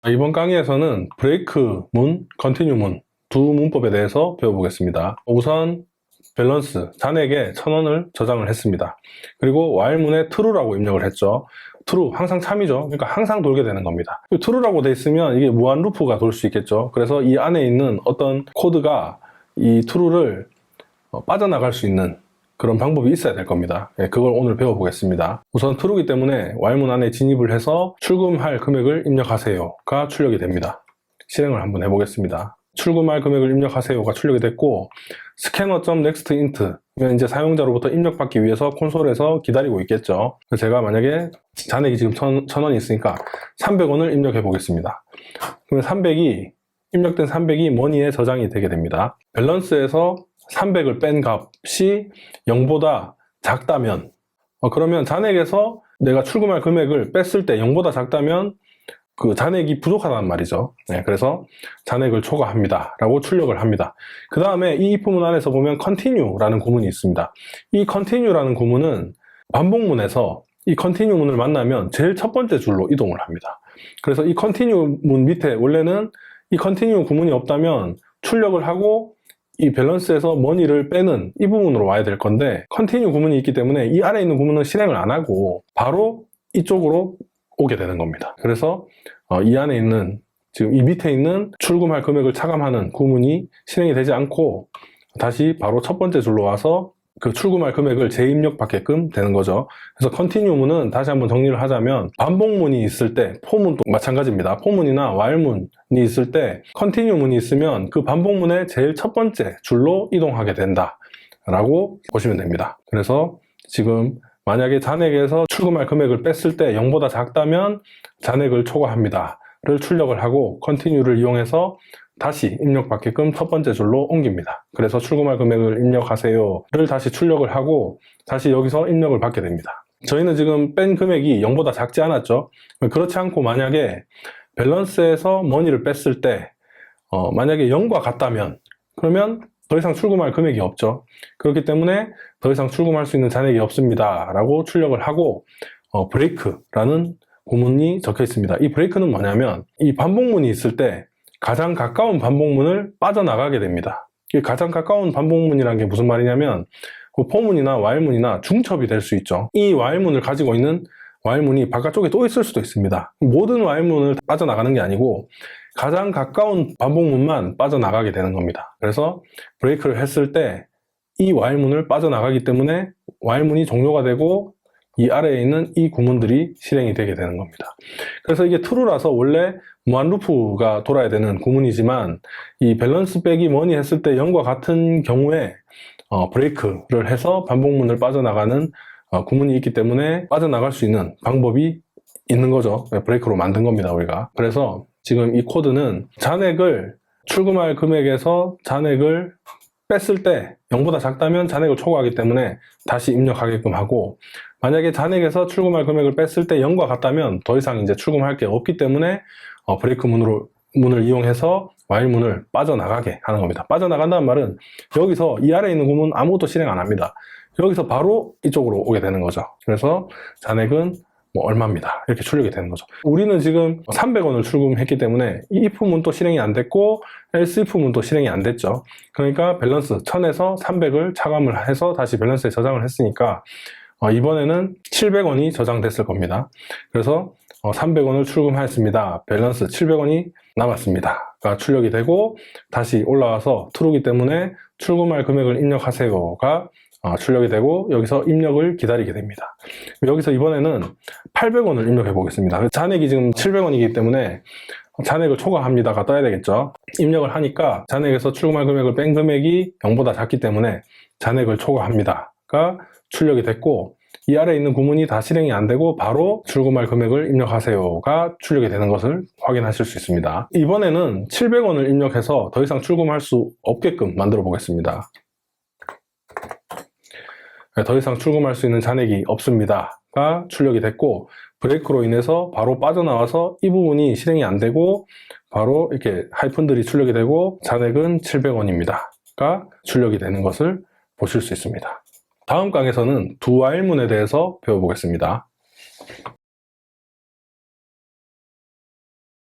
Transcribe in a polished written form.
이번 강의에서는 브레이크 문, 컨티뉴 문 두 문법에 대해서 배워보겠습니다. 우선 밸런스, 잔액에 1000원을 저장을 했습니다. 그리고 while 문에 true라고 입력을 했죠. true, 항상 참이죠. 그러니까 항상 돌게 되는 겁니다. true라고 돼 있으면 이게 무한 루프가 돌 수 있겠죠. 그래서 이 안에 있는 어떤 코드가 이 true를 빠져나갈 수 있는 그런 방법이 있어야 될 겁니다. 그걸 오늘 배워보겠습니다. 우선 true이기 때문에 while 문 안에 진입을 해서 출금할 금액을 입력하세요가 출력이 됩니다. 실행을 한번 해보겠습니다. 출금할 금액을 입력하세요가 출력이 됐고, scanner.nextInt 이제 사용자로부터 입력받기 위해서 콘솔에서 기다리고 있겠죠. 그래서 제가 만약에 잔액이 지금 1000원이 있으니까 300원을 입력해 보겠습니다. 그러면 입력된 300이 머니에 저장이 되게 됩니다. 밸런스에서 300을 뺀 값이 0보다 작다면, 그러면 잔액에서 내가 출금할 금액을 뺐을 때 0보다 작다면 그 잔액이 부족하단 말이죠. 그래서 잔액을 초과합니다 라고 출력을 합니다. 그 다음에 이 if 문 안에서 보면 continue라는 구문이 있습니다. 이 continue라는 구문은 반복문에서 이 continue 문을 만나면 제일 첫 번째 줄로 이동을 합니다. 그래서 이 continue 문 밑에 원래는 이 continue 구문이 없다면 출력을 하고 이 밸런스에서 머니를 빼는 이 부분으로 와야 될 건데, 컨티뉴 구문이 있기 때문에 이 아래에 있는 구문은 실행을 안 하고 바로 이쪽으로 오게 되는 겁니다. 그래서 이 안에 있는, 지금 이 밑에 있는 출금할 금액을 차감하는 구문이 실행이 되지 않고 다시 바로 첫 번째 줄로 와서 그 출금할 금액을 재입력받게끔 되는 거죠. 그래서 컨티뉴문은 다시 한번 정리를 하자면, 반복문이 있을 때, 포문도 마찬가지입니다. 포문이나 while 문이 있을 때 컨티뉴문이 있으면 그 반복문의 제일 첫 번째 줄로 이동하게 된다 라고 보시면 됩니다. 그래서 지금 만약에 잔액에서 출금할 금액을 뺐을 때 0보다 작다면 잔액을 초과합니다 를 출력을 하고 컨티뉴를 이용해서 다시 입력받게끔 첫 번째 줄로 옮깁니다. 그래서 출금할 금액을 입력하세요를 다시 출력을 하고 다시 여기서 입력을 받게 됩니다. 저희는 지금 뺀 금액이 0보다 작지 않았죠. 그렇지 않고 만약에 밸런스에서 머니를 뺐을 때 만약에 0과 같다면, 그러면 더 이상 출금할 금액이 없죠. 그렇기 때문에 더 이상 출금할 수 있는 잔액이 없습니다 라고 출력을 하고 브레이크라는 구문이 적혀 있습니다. 이 브레이크는 뭐냐면, 이 반복문이 있을 때 가장 가까운 반복문을 빠져나가게 됩니다. 가장 가까운 반복문이라는 게 무슨 말이냐면, 포문이나 while 문이나 중첩이 될 수 있죠. 이 while 문을 가지고 있는 while 문이 바깥쪽에 또 있을 수도 있습니다. 모든 while 문을 빠져나가는 게 아니고 가장 가까운 반복문만 빠져나가게 되는 겁니다. 그래서 브레이크를 했을 때 이 while 문을 빠져나가기 때문에 while 문이 종료가 되고 이 아래에 있는 이 구문들이 실행이 되게 되는 겁니다. 그래서 이게 true라서 원래 무한 루프가 돌아야 되는 구문이지만, 이 밸런스 빼기 머니 했을 때 0과 같은 경우에 브레이크를 해서 반복문을 빠져나가는 구문이 있기 때문에 빠져나갈 수 있는 방법이 있는 거죠. 브레이크로 만든 겁니다, 우리가. 그래서 지금 이 코드는 잔액을, 출금할 금액에서 잔액을 뺐을 때 0보다 작다면 잔액을 초과하기 때문에 다시 입력하게끔 하고, 만약에 잔액에서 출금할 금액을 뺐을 때 0과 같다면 더 이상 이제 출금할 게 없기 때문에 브레이크 문을 이용해서 while 문을 빠져나가게 하는 겁니다. 빠져나간다는 말은 여기서 이 아래에 있는 구문 아무것도 실행 안 합니다. 여기서 바로 이쪽으로 오게 되는 거죠. 그래서 잔액은 얼마입니다 이렇게 출력이 되는 거죠. 우리는 지금 300원을 출금했기 때문에 이 if 문도 실행이 안 됐고 else if 문도 실행이 안 됐죠. 그러니까 밸런스 1000에서 300을 차감을 해서 다시 밸런스에 저장을 했으니까 이번에는 700원이 저장됐을 겁니다. 그래서 300원을 출금하였습니다. 밸런스 700원이 남았습니다가 출력이 되고, 다시 올라와서 true이기 때문에 출금할 금액을 입력하세요가 출력이 되고, 여기서 입력을 기다리게 됩니다. 여기서 이번에는 800원을 입력해 보겠습니다. 잔액이 지금 700원이기 때문에 잔액을 초과합니다가 떠야 되겠죠. 입력을 하니까 잔액에서 출금할 금액을 뺀 금액이 0보다 작기 때문에 잔액을 초과합니다가 출력이 됐고, 이 아래에 있는 구문이 다 실행이 안 되고 바로 출금할 금액을 입력하세요가 출력이 되는 것을 확인하실 수 있습니다. 이번에는 700원을 입력해서 더 이상 출금할 수 없게끔 만들어 보겠습니다. 더 이상 출금할 수 있는 잔액이 없습니다가 출력이 됐고, 브레이크로 인해서 바로 빠져나와서 이 부분이 실행이 안 되고 바로 이렇게 하이픈들이 출력이 되고 잔액은 700원입니다가 출력이 되는 것을 보실 수 있습니다. 다음 강에서는 do while 문에 대해서 배워보겠습니다.